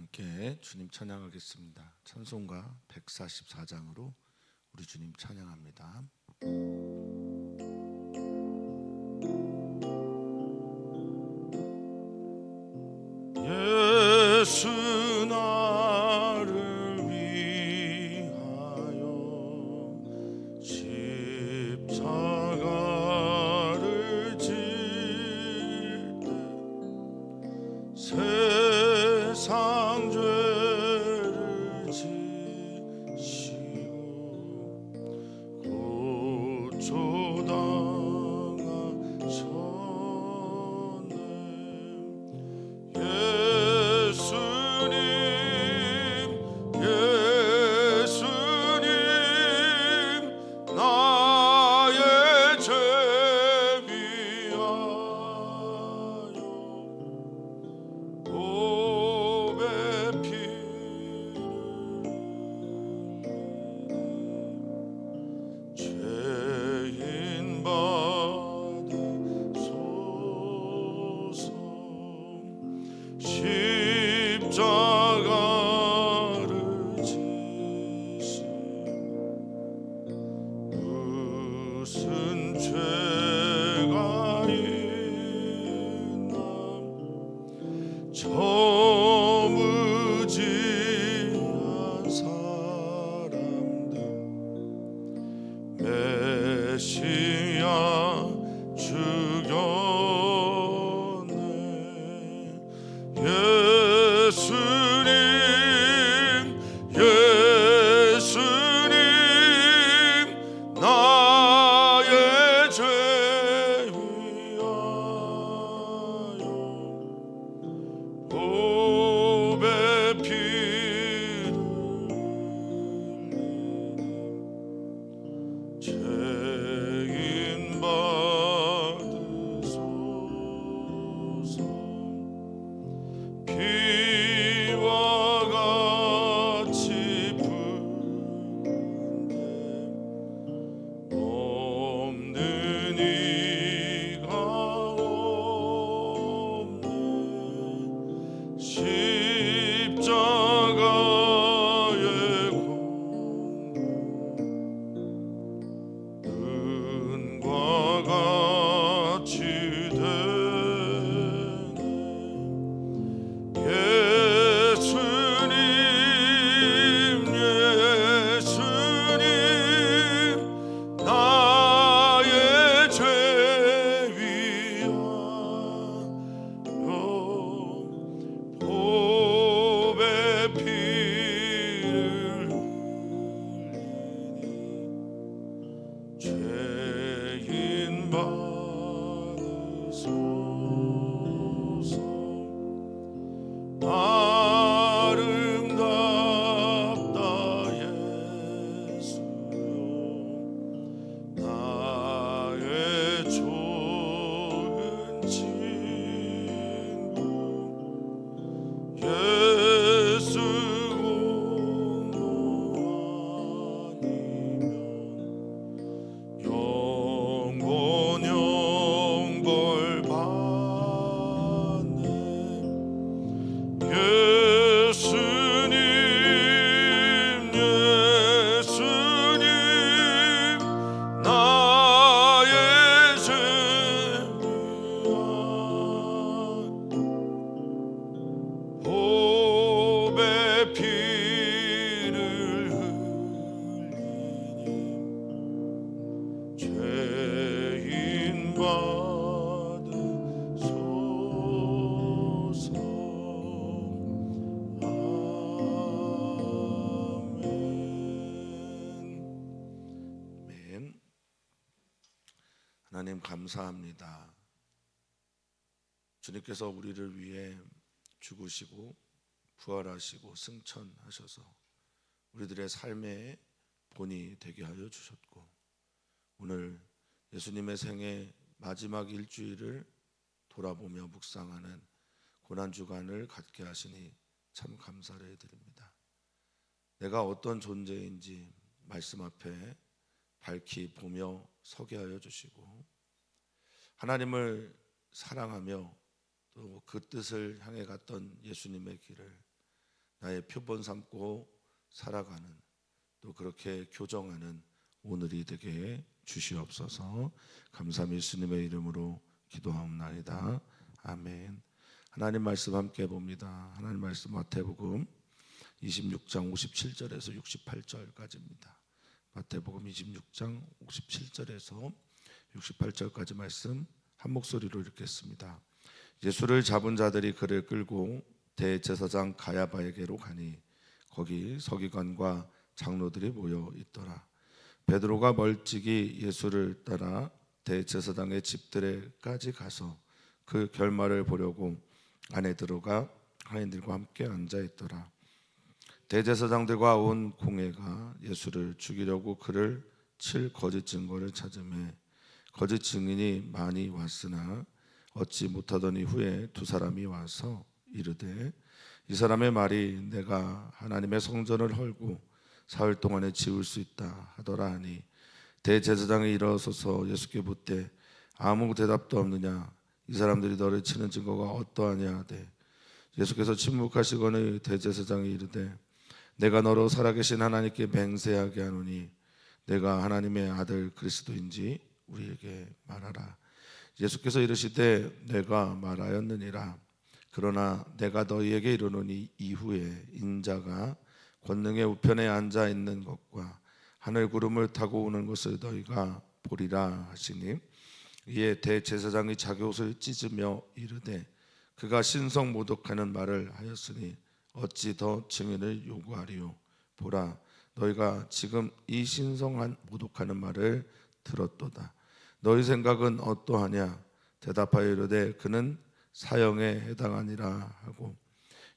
함께 주님 찬양하겠습니다. 찬송가 144장으로 우리 주님 찬양합니다. 예수 나를 위하여 십자가를 질 때 세상 죄를 지시고 고초당하셨네. 예수님 나의 죄 위하여 보배 피를 죄인 받으소서. 십자가를 지시고 무슨 죄가 있나 저 무지한 사람들 메시아 죽였네. 예수님 나의 죄 위하여 보배 피를 죄인 받으소서. 비와 같이 부은데 없는 이가 없네. 십자가의 공로 은과 같이 되네. 예수님 나의 죄 위하여 보배 피를 흘리니 죄인 받으소서. 아름답다 예수여 나의 좋은 친구. 예수 공로 아니면 영원 영벌 받네. 예수님 나의 죄 위하여 보배 피를 흘리니 죄인 받으소서. 아멘. 하나님 감사합니다. 주님께서 우리를 위해 죽으시고 부활하시고 승천하셔서 우리들의 삶의 본이 되게 하여 주셨고, 오늘 예수님의 생애 마지막 일주일을 돌아보며 묵상하는 고난주간을 갖게 하시니 참 감사를 드립니다. 내가 어떤 존재인지 말씀 앞에 밝히 보며 서게 하여 주시고, 하나님을 사랑하며 또 그 뜻을 향해 갔던 예수님의 길을 나의 표본 삼고 살아가는, 또 그렇게 교정하는 오늘이 되게 주시옵소서. 감사함 예수님의 이름으로 기도하옵나이다. 아멘. 하나님 말씀 함께 봅니다. 하나님 말씀 마태복음 26장 57절에서 68절까지입니다. 마태복음 26장 57절에서 68절까지 말씀 한 목소리로 읽겠습니다. 예수를 잡은 자들이 그를 끌고 대제사장 가야바에게로 가니 거기 서기관과 장로들이 모여 있더라. 베드로가 멀찍이 예수를 따라 대제사장의 집들에까지 가서 그 결말을 보려고 안에 들어가 하인들과 함께 앉아 있더라. 대제사장들과 온 공회가 예수를 죽이려고 그를 칠 거짓 증거를 찾으매 거짓 증인이 많이 왔으나 얻지 못하더니 후에 두 사람이 와서 이르되 이 사람의 말이 내가 하나님의 성전을 헐고 사흘 동안에 지을 수 있다 하더라 하니 대제사장이 일어서서 예수께 묻되 아무 대답도 없느냐? 이 사람들이 너를 치는 증거가 어떠하냐 하되 예수께서 침묵하시거늘 대제사장이 이르되 내가 너로 살아계신 하나님께 맹세하게 하노니 내가 하나님의 아들 그리스도인지 우리에게 말하라. 예수께서 이르시되 내가 말하였느니라. 그러나 내가 너희에게 이르노니 이후에 인자가 권능의 우편에 앉아 있는 것과 하늘 구름을 타고 오는 것을 너희가 보리라 하시니 이에 대제사장이 자기 옷을 찢으며 이르되 그가 신성 모독하는 말을 하였으니 어찌 더 증인을 요구하리요. 보라 너희가 지금 이 신성한 모독하는 말을 들었도다. 너희 생각은 어떠하냐? 대답하여 이르되 그는 사형에 해당하니라 하고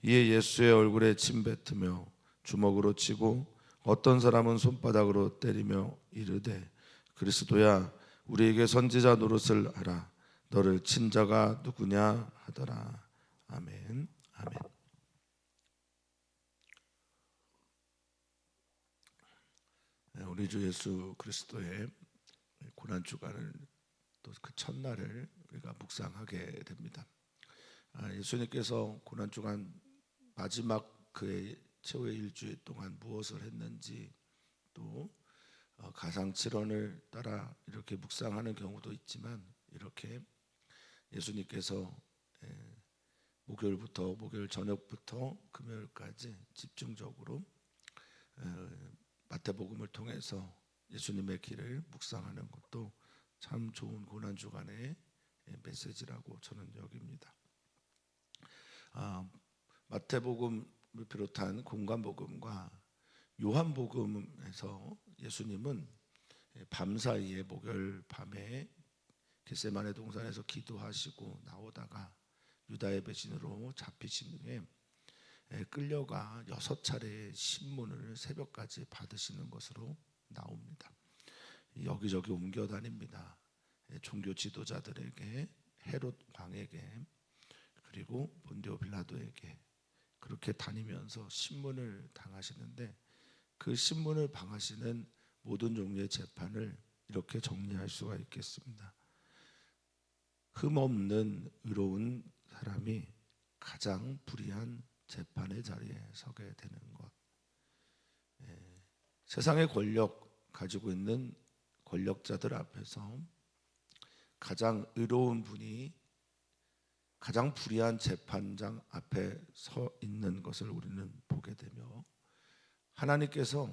이에 예수의 얼굴에 침 뱉으며 주먹으로 치고 어떤 사람은 손바닥으로 때리며 이르되 그리스도야 우리에게 선지자 노릇을 하라. 너를 친 자가 누구냐 하더라. 아멘. 아멘. 우리 주 예수 그리스도의 고난 주간을 또 그 첫날을 우리가 묵상하게 됩니다. 예수님께서 고난 주간 마지막 그의 최후의 일주일 동안 무엇을 했는지 또 가상칠언을 따라 이렇게 묵상하는 경우도 있지만 이렇게 예수님께서 목요일 저녁부터 금요일까지 집중적으로 마태복음을 통해서 예수님의 길을 묵상하는 것도 참 좋은 고난주간의 메시지라고 저는 여깁니다. 마태복음을 비롯한 공관복음과 요한복음에서 예수님은 밤사이에 목요일 밤에 겟세마네 동산에서 기도하시고 나오다가 유다의 배신으로 잡히신 후에 끌려가 6차례의 신문을 새벽까지 받으시는 것으로 나옵니다. 여기저기 옮겨 다닙니다. 종교 지도자들에게, 헤롯 왕에게, 그리고 본디오 빌라도에게 그렇게 다니면서 신문을 당하시는데 그 신문을 방하시는 모든 종류의 재판을 이렇게 정리할 수가 있겠습니다. 흠없는 의로운 사람이 가장 불의한 재판의 자리에 서게 되는 것. 세상의 권력 가지고 있는 권력자들 앞에서 가장 의로운 분이 가장 불의한 재판장 앞에 서 있는 것을 우리는 보게 되며 하나님께서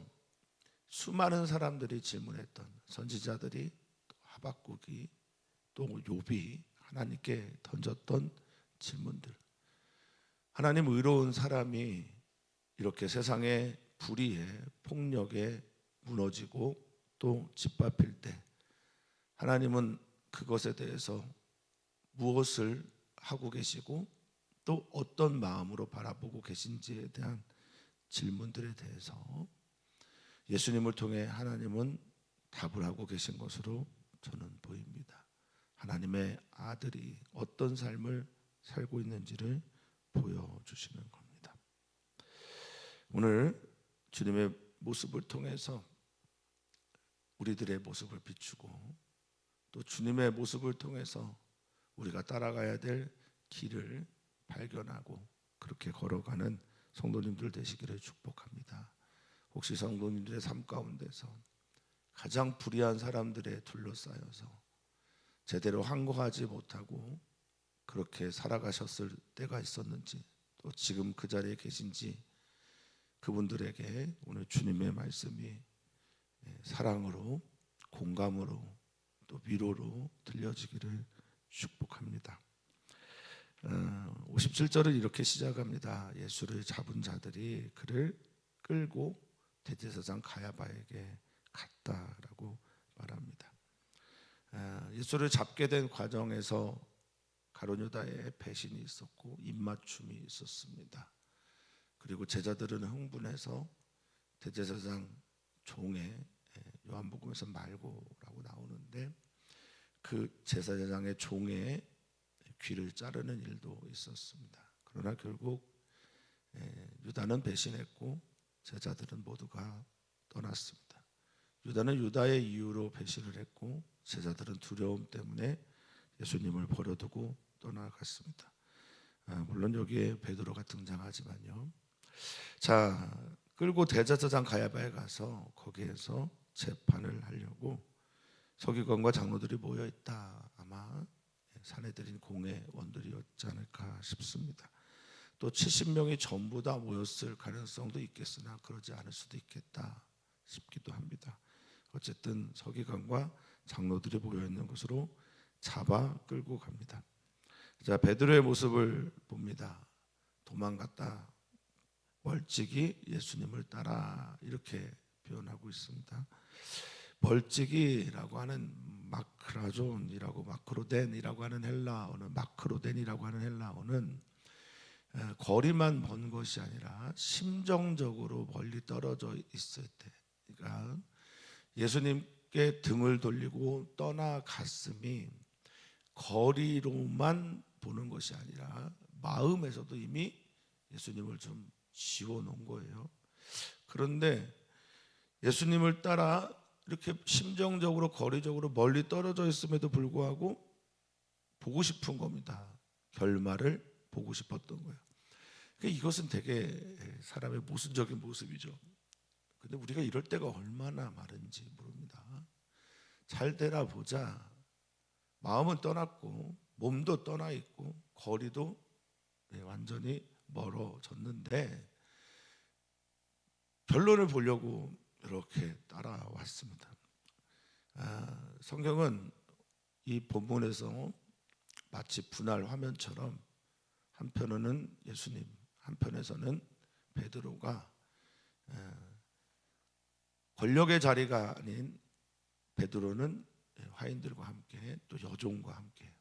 수많은 사람들이 질문했던 선지자들이 하박국이 또 욥이 하나님께 던졌던 질문들, 하나님 의로운 사람이 이렇게 세상의 불의에 폭력에 무너지고 또 짓밟힐 때 하나님은 그것에 대해서 무엇을 하고 계시고 또 어떤 마음으로 바라보고 계신지에 대한 질문들에 대해서 예수님을 통해 하나님은 답을 하고 계신 것으로 저는 보입니다. 하나님의 아들이 어떤 삶을 살고 있는지를 보여주시는 겁니다. 오늘 주님의 모습을 통해서 우리들의 모습을 비추고 또 주님의 모습을 통해서 우리가 따라가야 될 길을 발견하고 그렇게 걸어가는 성도님들 되시기를 축복합니다. 혹시 성도님들의 삶 가운데서 가장 불의한 사람들에 둘러싸여서 제대로 항거하지 못하고 그렇게 살아가셨을 때가 있었는지, 또 지금 그 자리에 계신지, 그분들에게 오늘 주님의 말씀이 사랑으로, 공감으로, 또 위로로 들려지기를 축복합니다. 57절을 이렇게 시작합니다. 예수를 잡은 자들이 그를 끌고 대제사장 가야바에게 갔다라고 말합니다. 예수를 잡게 된 과정에서 가룟 유다의 배신이 있었고 입맞춤이 있었습니다. 그리고 제자들은 흥분해서 대제사장 종의, 요한복음에서 말고라고 나오는데, 그 제사장의 종의 귀를 자르는 일도 있었습니다. 그러나 결국 유다는 배신했고 제자들은 모두가 떠났습니다. 유다는 유다의 이유로 배신을 했고 제자들은 두려움 때문에 예수님을 버려두고 떠나갔습니다. 물론 여기에 베드로가 등장하지만요. 자, 끌고 대제사장 가야바에 가서 거기에서 재판을 하려고 서기관과 장로들이 모여 있다. 아마 사내들인 공회원들이었지 않을까 싶습니다. 또 70명이 전부 다 모였을 가능성도 있겠으나 그러지 않을 수도 있겠다 싶기도 합니다. 어쨌든 서기관과 장로들이 모여 있는 곳으로 잡아 끌고 갑니다. 자, 베드로의 모습을 봅니다. 도망갔다. 멀찍이 예수님을 따라, 이렇게 표현하고 있습니다. 멀찍이라고 하는 마크라존이라고, 마크로덴이라고 하는 헬라어는, 마크로덴이라고 하는 헬라어는 거리만 먼 것이 아니라 심정적으로 멀리 떨어져 있을 때, 그러니까 예수님께 등을 돌리고 떠나갔음이 거리로만 보는 것이 아니라 마음에서도 이미 예수님을 좀 지워놓은 거예요. 그런데 예수님을 따라 이렇게 심정적으로, 거리적으로 멀리 떨어져 있음에도 불구하고 보고 싶은 겁니다. 결말을 보고 싶었던 거예요. 그러니까 이것은 되게 사람의 모순적인 모습이죠. 근데 우리가 이럴 때가 얼마나 많은지 모릅니다. 잘 되나 보자. 마음은 떠났고 몸도 떠나 있고 거리도 완전히 멀어졌는데 결론을 보려고 이렇게 따라왔습니다. 성경은 이 본문에서 마치 분할 화면처럼 한편으로는 예수님, 한편에서는 베드로가 권력의 자리가 아닌 베드로는 화인들과 함께, 또 여종과 함께,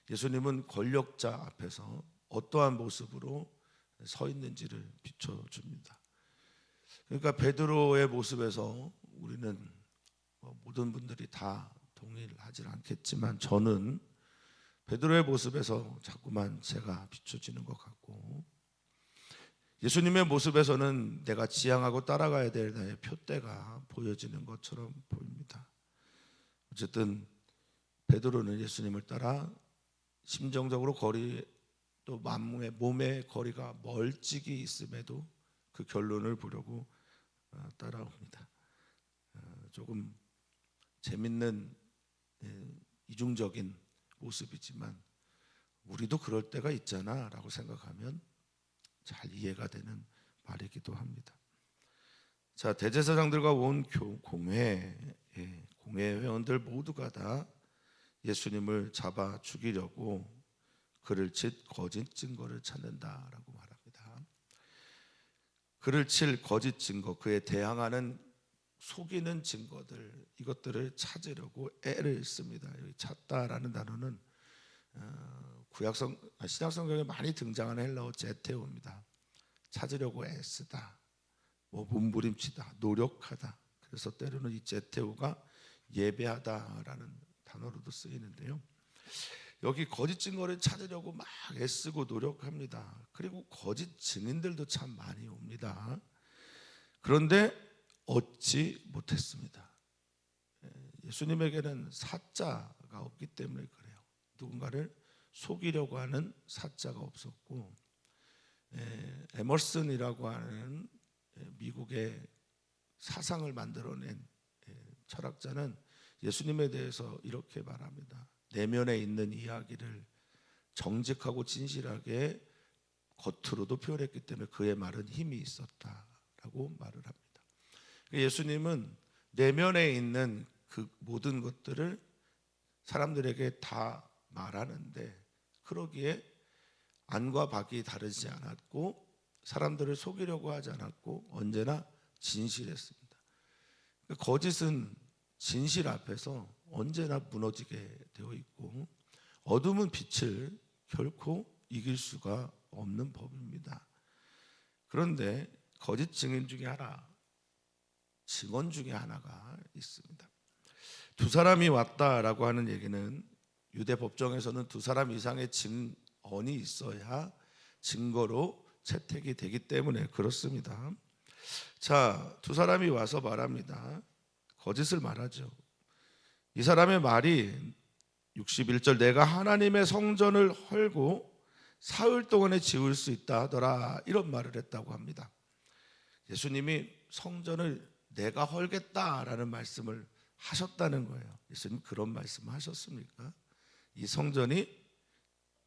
예수님은 권력자 앞에서 어떠한 모습으로 서 있는지를 비춰줍니다. 그러니까 베드로의 모습에서 우리는 모든 분들이 다 동의를 하지 않겠지만 저는 베드로의 모습에서 자꾸만 제가 비춰지는 것 같고, 예수님의 모습에서는 내가 지향하고 따라가야 될 나의 표대가 보여지는 것처럼 보입니다. 어쨌든 베드로는 예수님을 따라 심정적으로 거리, 또 몸의 거리가 멀찍이 있음에도 그 결론을 보려고 따라옵니다. 조금 재밌는 이중적인 모습이지만 우리도 그럴 때가 있잖아 라고 생각하면 잘 이해가 되는 말이기도 합니다. 자, 대제사장들과 온 공회 회원들 모두가 다 예수님을 잡아 죽이려고 그를 칠 거짓 증거를 찾는다라고 말합니다. 그를 칠 거짓 증거, 그에 대항하는 속이는 증거들, 이것들을 찾으려고 애를 씁니다. 여기 찾다라는 단어는 신약성경에 많이 등장하는 헬라어 제테오입니다. 찾으려고 애쓰다, 몸부림치다, 노력하다. 그래서 때로는 이 제테오가 예배하다라는 단어로도 쓰이는데요. 여기 거짓 증거를 찾으려고 막 애쓰고 노력합니다. 그리고 거짓 증인들도 참 많이 옵니다. 그런데 얻지 못했습니다. 예수님에게는 사자가 없기 때문에 그래요. 누군가를 속이려고 하는 사자가 없었고, 에머슨이라고 하는 미국의 사상을 만들어낸 철학자는 예수님에 대해서 이렇게 말합니다. 내면에 있는 이야기를 정직하고 진실하게 겉으로도 표현했기 때문에 그의 말은 힘이 있었다라고 말을 합니다. 예수님은 내면에 있는 그 모든 것들을 사람들에게 다 말하는데 그러기에 안과 박이 다르지 않았고 사람들을 속이려고 하지 않았고 언제나 진실했습니다. 거짓은 진실 앞에서 언제나 무너지게 되어 있고 어둠은 빛을 결코 이길 수가 없는 법입니다. 그런데 거짓 증인 중에 하나, 증언 중에 하나가 있습니다. 두 사람이 왔다라고 하는 얘기는 유대 법정에서는 두 사람 이상의 증언이 있어야 증거로 채택이 되기 때문에 그렇습니다. 자, 두 사람이 와서 말합니다. 거짓을 말하죠. 이 사람의 말이 61절 내가 하나님의 성전을 헐고 사흘 동안에 지을 수 있다 하더라 이런 말을 했다고 합니다. 예수님이 성전을 내가 헐겠다라는 말씀을 하셨다는 거예요. 예수님 그런 말씀을 하셨습니까? 이 성전이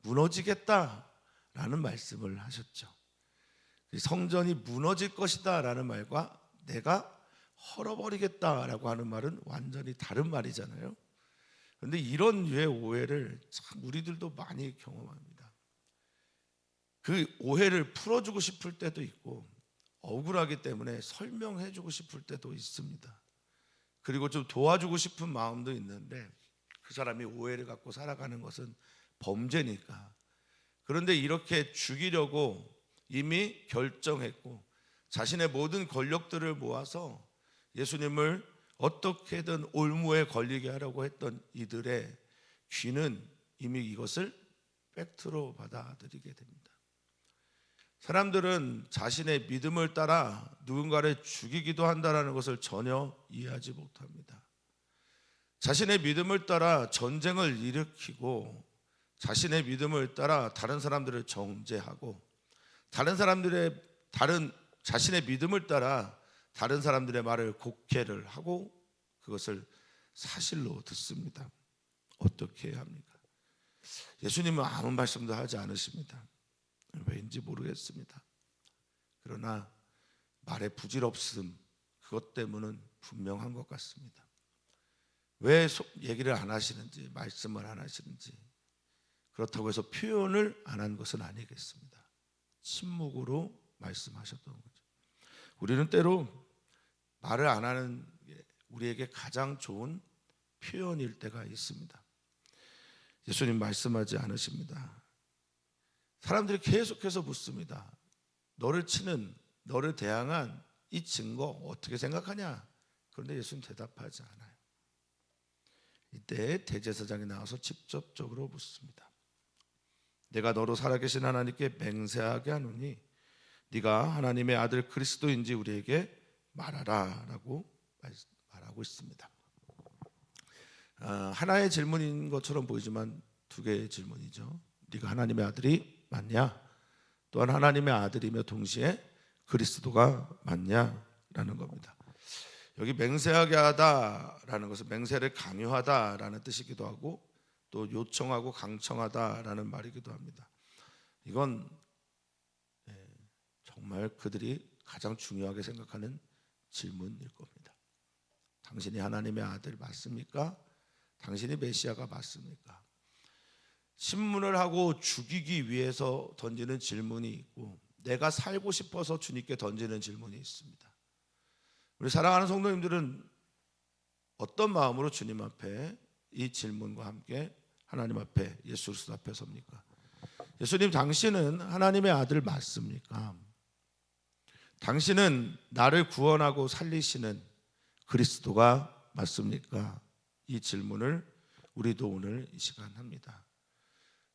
무너지겠다라는 말씀을 하셨죠. 성전이 무너질 것이다라는 말과 내가 헐어버리겠다라고 하는 말은 완전히 다른 말이잖아요. 그런데 이런 류의 오해를 참 우리들도 많이 경험합니다. 그 오해를 풀어주고 싶을 때도 있고 억울하기 때문에 설명해주고 싶을 때도 있습니다. 그리고 좀 도와주고 싶은 마음도 있는데 그 사람이 오해를 갖고 살아가는 것은 범죄니까. 그런데 이렇게 죽이려고 이미 결정했고 자신의 모든 권력들을 모아서 예수님을 어떻게든 올무에 걸리게 하려고 했던 이들의 귀는 이미 이것을 팩트로 받아들이게 됩니다. 사람들은 자신의 믿음을 따라 누군가를 죽이기도 한다는 것을 전혀 이해하지 못합니다. 자신의 믿음을 따라 전쟁을 일으키고 자신의 믿음을 따라 다른 사람들을 정죄하고 자신의 믿음을 따라 다른 사람들의 말을 곡해를 하고 그것을 사실로 듣습니다. 어떻게 해야 합니까? 예수님은 아무 말씀도 하지 않으십니다. 왜인지 모르겠습니다. 그러나 말의 부질없음 그것 때문은 분명한 것 같습니다. 왜 얘기를 안 하시는지 말씀을 안 하시는지 그렇다고 해서 표현을 안 한 것은 아니겠습니다. 침묵으로 말씀하셨던 거죠. 우리는 때로 말을 안 하는 게 우리에게 가장 좋은 표현일 때가 있습니다. 예수님 말씀하지 않으십니다. 사람들이 계속해서 묻습니다. 너를 치는, 너를 대항한 이 증거 어떻게 생각하냐? 그런데 예수님 대답하지 않아요. 이때 대제사장이 나와서 직접적으로 묻습니다. 내가 너로 살아계신 하나님께 맹세하게 하노니 네가 하나님의 아들 그리스도인지 우리에게 말하라 라고 말하고 있습니다. 하나의 질문인 것처럼 보이지만 두 개의 질문이죠. 네가 하나님의 아들이 맞냐? 또한 하나님의 아들이며 동시에 그리스도가 맞냐라는 겁니다. 여기 맹세하게 하다라는 것은 맹세를 강요하다라는 뜻이기도 하고 또 요청하고 강청하다라는 말이기도 합니다. 이건 정말 그들이 가장 중요하게 생각하는 질문일 겁니다. 당신이 하나님의 아들 맞습니까? 당신이 메시아가 맞습니까? 신문을 하고 죽이기 위해서 던지는 질문이 있고 내가 살고 싶어서 주님께 던지는 질문이 있습니다. 우리 사랑하는 성도님들은 어떤 마음으로 주님 앞에 이 질문과 함께 하나님 앞에 예수 그리스도 앞에 섭니까? 예수님 당신은 하나님의 아들 맞습니까? 당신은 나를 구원하고 살리시는 그리스도가 맞습니까? 이 질문을 우리도 오늘 이 시간 합니다.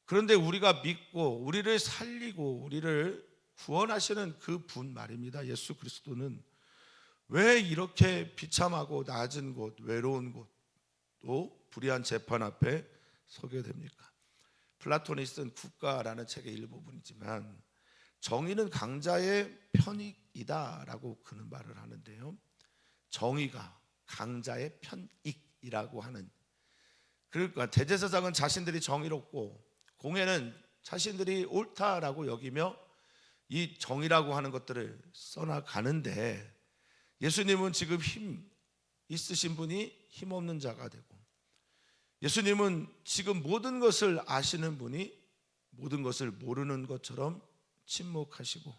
그런데 우리가 믿고 우리를 살리고 우리를 구원하시는 그 분 말입니다. 예수 그리스도는 왜 이렇게 비참하고 낮은 곳, 외로운 곳, 또 불의한 재판 앞에 서게 됩니까? 플라톤이 쓴 국가라는 책의 일부분이지만 정의는 강자의 편익이다라고 그는 말을 하는데요. 정의가 강자의 편익이라고 하는, 그러니까 대제사장은 자신들이 정의롭고 공회는 자신들이 옳다라고 여기며 이 정의라고 하는 것들을 써나가는데, 예수님은 지금 힘 있으신 분이 힘없는 자가 되고, 예수님은 지금 모든 것을 아시는 분이 모든 것을 모르는 것처럼 침묵하시고,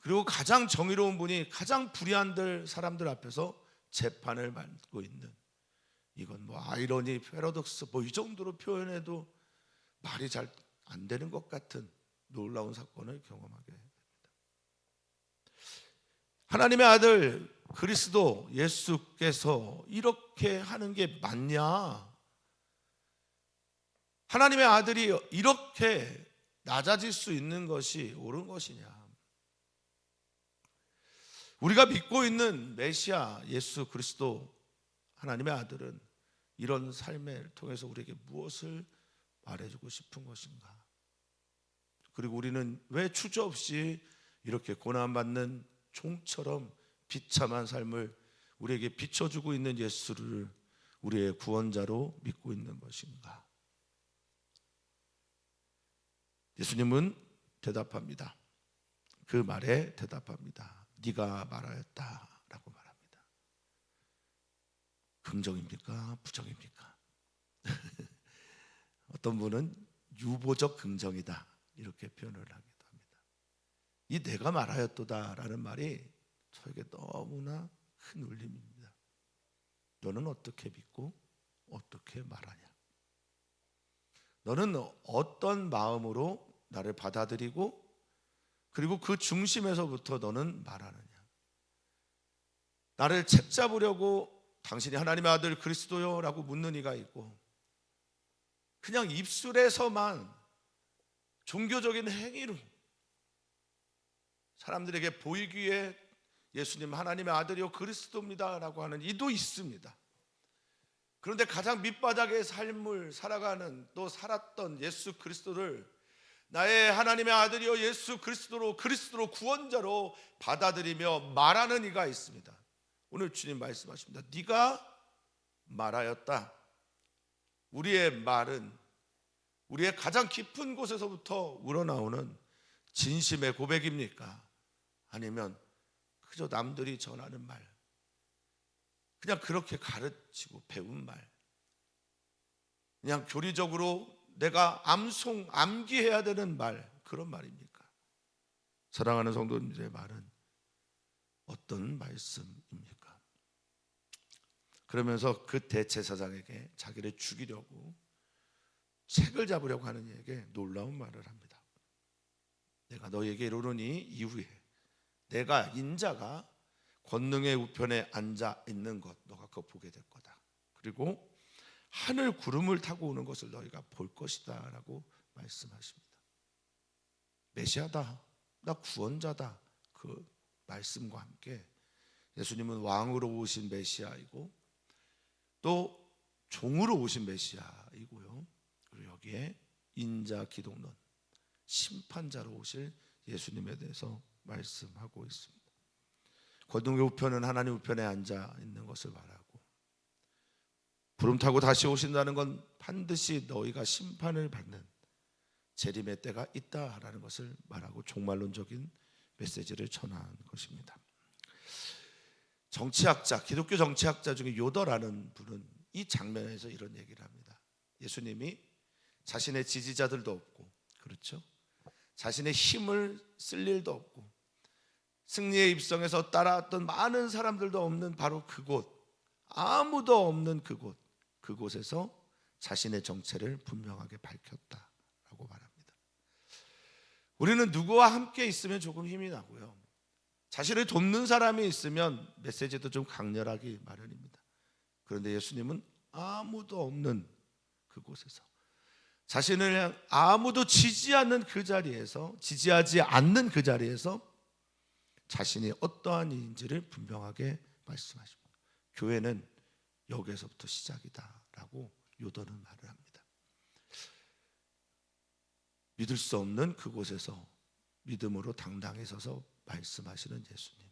그리고 가장 정의로운 분이 가장 불의한 사람들 앞에서 재판을 받고 있는, 이건 뭐 아이러니, 패러독스 뭐 이 정도로 표현해도 말이 잘 안 되는 것 같은 놀라운 사건을 경험하게 됩니다. 하나님의 아들 그리스도 예수께서 이렇게 하는 게 맞냐? 하나님의 아들이 이렇게 낮아질 수 있는 것이 옳은 것이냐? 우리가 믿고 있는 메시아 예수 그리스도 하나님의 아들은 이런 삶을 통해서 우리에게 무엇을 말해주고 싶은 것인가? 그리고 우리는 왜 주저없이 이렇게 고난받는 종처럼 비참한 삶을 우리에게 비춰주고 있는 예수를 우리의 구원자로 믿고 있는 것인가? 예수님은 대답합니다. 그 말에 대답합니다. 네가 말하였다라고 말합니다. 긍정입니까? 부정입니까? 어떤 분은 유보적 긍정이다 이렇게 표현을 하기도 합니다. 이 내가 말하였도다라는 말이 저에게 너무나 큰 울림입니다. 너는 어떻게 믿고 어떻게 말하냐? 너는 어떤 마음으로 나를 받아들이고 그리고 그 중심에서부터 너는 말하느냐? 나를 책잡으려고 당신이 하나님의 아들 그리스도요? 라고 묻는 이가 있고, 그냥 입술에서만 종교적인 행위로 사람들에게 보이기에 예수님 하나님의 아들이요 그리스도입니다 라고 하는 이도 있습니다. 그런데 가장 밑바닥의 삶을 살아가는, 또 살았던 예수 그리스도를 나의 하나님의 아들이요 예수 그리스도로 구원자로 받아들이며 말하는 이가 있습니다. 오늘 주님 말씀하십니다. 네가 말하였다. 우리의 말은 우리의 가장 깊은 곳에서부터 우러나오는 진심의 고백입니까? 아니면 그저 남들이 전하는 말, 그냥 그렇게 가르치고 배운 말, 그냥 교리적으로 내가 암기해야 되는 말, 그런 말입니까? 사랑하는 성도님들의 말은 어떤 말씀입니까? 그러면서 그 대제사장에게 자기를 죽이려고 책을 잡으려고 하는 이에게 놀라운 말을 합니다. 내가 너에게 이르노니 이후에 내가 인자가 권능의 우편에 앉아 있는 것 너가 그거 보게 될 거다. 그리고 하늘 구름을 타고 오는 것을 너희가 볼 것이다 라고 말씀하십니다. 메시아다, 나 구원자다, 그 말씀과 함께 예수님은 왕으로 오신 메시아이고 또 종으로 오신 메시아이고요, 그리고 여기에 인자 기독론, 심판자로 오실 예수님에 대해서 말씀하고 있습니다. 권능의 우편은 하나님 우편에 앉아 있는 것을 말하고, 구름 타고 다시 오신다는 건 반드시 너희가 심판을 받는 재림의 때가 있다라는 것을 말하고 종말론적인 메시지를 전한 것입니다. 정치학자, 기독교 정치학자 중에 요더라는 분은 이 장면에서 이런 얘기를 합니다. 예수님이 자신의 지지자들도 없고, 그렇죠? 자신의 힘을 쓸 일도 없고, 승리의 입성에서 따라왔던 많은 사람들도 없는 바로 그곳, 아무도 없는 그곳에서 자신의 정체를 분명하게 밝혔다라고 말합니다. 우리는 누구와 함께 있으면 조금 힘이 나고요, 자신을 돕는 사람이 있으면 메시지도 좀 강렬하기 마련입니다. 그런데 예수님은 아무도 없는 그곳에서, 자신을 아무도 지지하지 않는 그 자리에서 자신이 어떠한 이인지를 분명하게 말씀하십니다. 교회는 여기에서부터 시작이다라고 요더는 말을 합니다. 믿을 수 없는 그곳에서 믿음으로 당당히 서서 말씀하시는 예수님.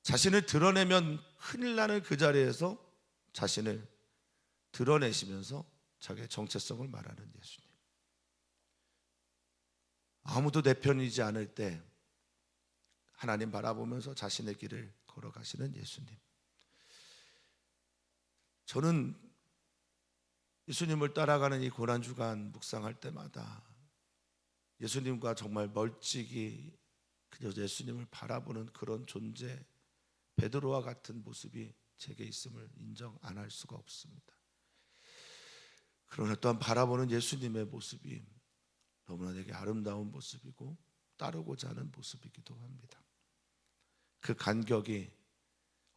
자신을 드러내면 큰일 나는 그 자리에서 자신을 드러내시면서 자기의 정체성을 말하는 예수님. 아무도 내 편이지 않을 때 하나님 바라보면서 자신의 길을 걸어가시는 예수님. 저는 예수님을 따라가는 이 고난주간 묵상할 때마다 예수님과 정말 멀찍이 그저 예수님을 바라보는 그런 존재, 베드로와 같은 모습이 제게 있음을 인정 안 할 수가 없습니다. 그러나 또한 바라보는 예수님의 모습이 너무나 되게 아름다운 모습이고 따르고자 하는 모습이기도 합니다. 그 간격이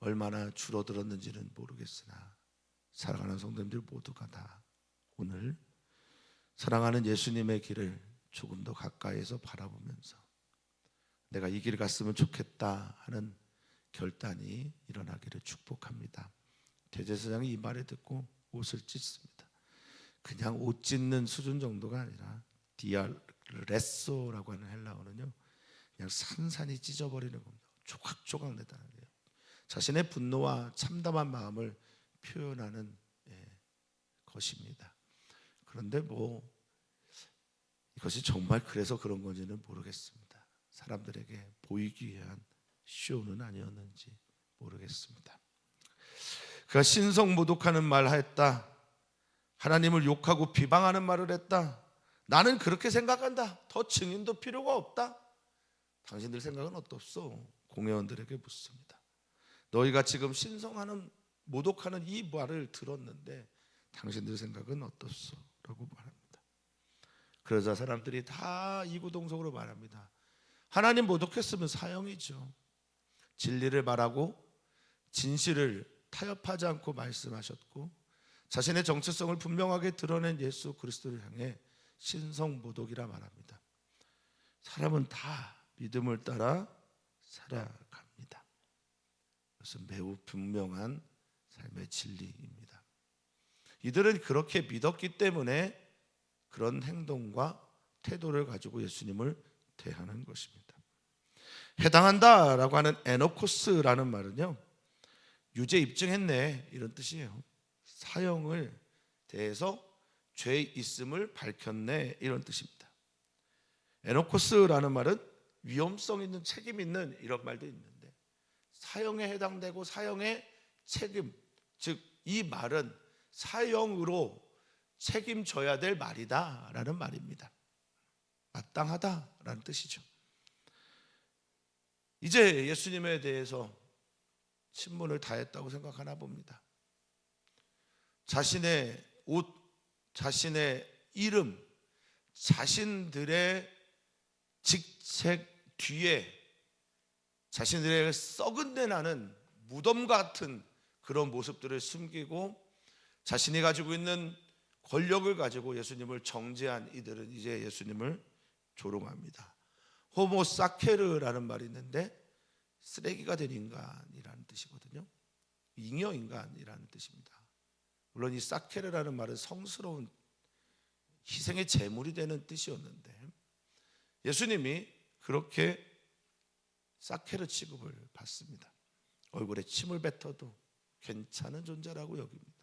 얼마나 줄어들었는지는 모르겠으나 사랑하는 성도님들 모두가 다 오늘 사랑하는 예수님의 길을 조금 더 가까이에서 바라보면서 내가 이 길 갔으면 좋겠다 하는 결단이 일어나기를 축복합니다. 대제사장이 이 말을 듣고 옷을 찢습니다. 그냥 옷 찢는 수준 정도가 아니라 디아레소라고 하는 헬라어는요, 그냥 산산이 찢어버리는 겁니다. 조각조각 내다는 거예요. 자신의 분노와 참담한 마음을 표현하는 것입니다. 그런데 이것이 정말 그래서 그런 건지는 모르겠습니다. 사람들에게 보이기 위한 쇼는 아니었는지 모르겠습니다. 그가 신성모독하는 말을 했다. 하나님을 욕하고 비방하는 말을 했다. 나는 그렇게 생각한다. 더 증인도 필요가 없다. 당신들 생각은 어떻소? 공회원들에게 묻습니다. 너희가 지금 신성하는 모독하는 이 말을 들었는데 당신들 생각은 어떻소? 라고 말합니다. 그러자 사람들이 다 이구동성으로 말합니다. 하나님 모독했으면 사형이죠. 진리를 말하고 진실을 타협하지 않고 말씀하셨고 자신의 정체성을 분명하게 드러낸 예수 그리스도를 향해 신성모독이라 말합니다. 사람은 다 믿음을 따라 살아갑니다. 그것은 매우 분명한 삶의 진리입니다. 이들은 그렇게 믿었기 때문에 그런 행동과 태도를 가지고 예수님을 대하는 것입니다. 해당한다라고 하는 에노코스라는 말은요, 유죄 입증했네 이런 뜻이에요. 사형을 대해서 죄 있음을 밝혔네 이런 뜻입니다. 에노코스라는 말은 위험성 있는 책임 있는 이런 말도 있는데 사형에 해당되고 사형의 책임, 즉 이 말은 사형으로 책임져야 될 말이다라는 말입니다. 마땅하다라는 뜻이죠. 이제 예수님에 대해서 신문을 다했다고 생각하나 봅니다. 자신의 옷, 자신의 이름, 자신들의 직책 뒤에 자신들의 썩은 내 나는 무덤 같은 그런 모습들을 숨기고 자신이 가지고 있는 권력을 가지고 예수님을 정죄한 이들은 이제 예수님을 조롱합니다. 호모 사케르라는 말이 있는데 쓰레기가 된 인간이라는 뜻이거든요. 잉여 인간이라는 뜻입니다. 물론 이 사케르라는 말은 성스러운 희생의 제물이 되는 뜻이었는데 예수님이 그렇게 사케르 취급을 받습니다. 얼굴에 침을 뱉어도 괜찮은 존재라고 여깁니다.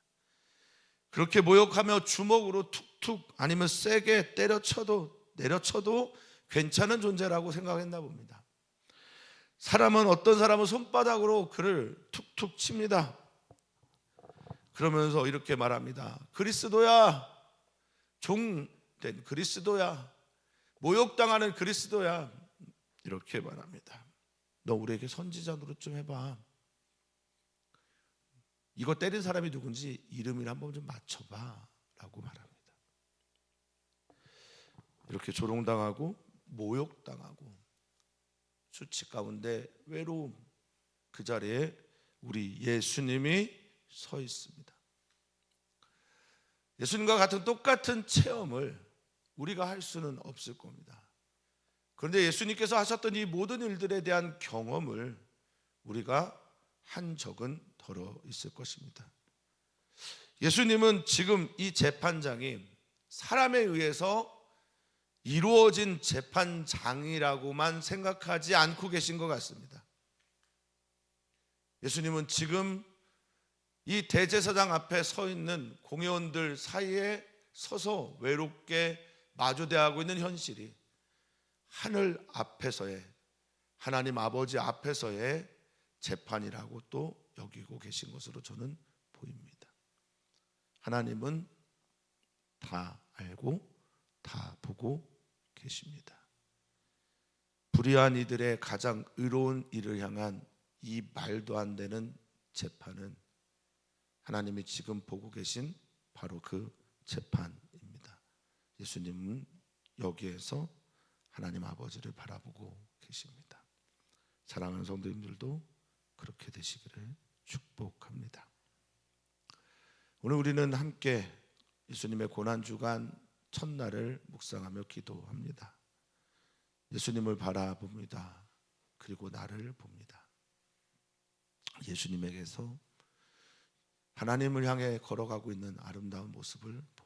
그렇게 모욕하며 주먹으로 툭툭 아니면 세게 내려쳐도 괜찮은 존재라고 생각했나 봅니다. 어떤 사람은 손바닥으로 그를 툭툭 칩니다. 그러면서 이렇게 말합니다. 그리스도야, 종된 그리스도야, 모욕당하는 그리스도야, 이렇게 말합니다. 너 우리에게 선지자 노릇 좀 해봐. 이거 때린 사람이 누군지 이름이나 한번 좀 맞춰봐 라고 말합니다. 이렇게 조롱당하고 모욕당하고 수치 가운데 외로움, 그 자리에 우리 예수님이 서 있습니다. 예수님과 같은 똑같은 체험을 우리가 할 수는 없을 겁니다. 그런데 예수님께서 하셨던 이 모든 일들에 대한 경험을 우리가 한 적은 덜어 있을 것입니다. 예수님은 지금 이 재판장이 사람에 의해서 이루어진 재판장이라고만 생각하지 않고 계신 것 같습니다. 예수님은 지금 이 대제사장 앞에 서 있는 공회원들 사이에 서서 외롭게 마주대하고 있는 현실이 하늘 앞에서의, 하나님 아버지 앞에서의 재판이라고 또 여기고 계신 것으로 저는 보입니다. 하나님은 다 알고 다 보고 계십니다. 불의한 이들의 가장 의로운 일을 향한 이 말도 안 되는 재판은 하나님이 지금 보고 계신 바로 그 재판입니다. 예수님은 여기에서 하나님 아버지를 바라보고 계십니다. 사랑하는 성도님들도 그렇게 되시기를 축복합니다. 오늘 우리는 함께 예수님의 고난주간 첫날을 묵상하며 기도합니다. 예수님을 바라봅니다. 그리고 나를 봅니다. 예수님에게서 하나님을 향해 걸어가고 있는 아름다운 모습을 봅니다.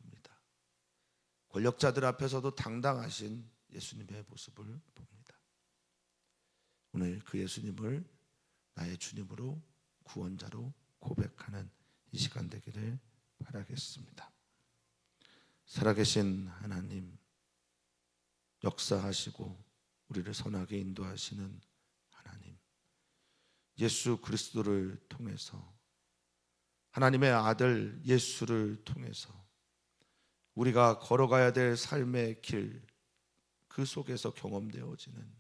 권력자들 앞에서도 당당하신 예수님의 모습을 봅니다. 오늘 그 예수님을 나의 주님으로, 구원자로 고백하는 이 시간 되기를 바라겠습니다. 살아계신 하나님, 역사하시고 우리를 선하게 인도하시는 하나님, 예수 그리스도를 통해서, 하나님의 아들 예수를 통해서 우리가 걸어가야 될 삶의 길, 그 속에서 경험되어지는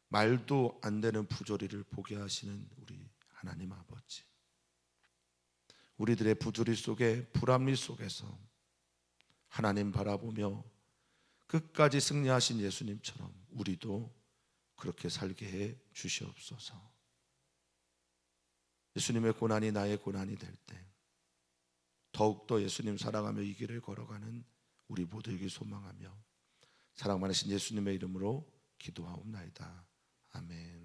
말도 안 되는 부조리를 보게 하시는 우리 하나님 아버지, 우리들의 부조리 속에, 불합리 속에서 하나님 바라보며 끝까지 승리하신 예수님처럼 우리도 그렇게 살게 해 주시옵소서. 예수님의 고난이 나의 고난이 될 때 더욱더 예수님 사랑하며 이 길을 걸어가는 우리 모두에게 소망하며 사랑 많으신 예수님의 이름으로 기도하옵나이다. 아멘.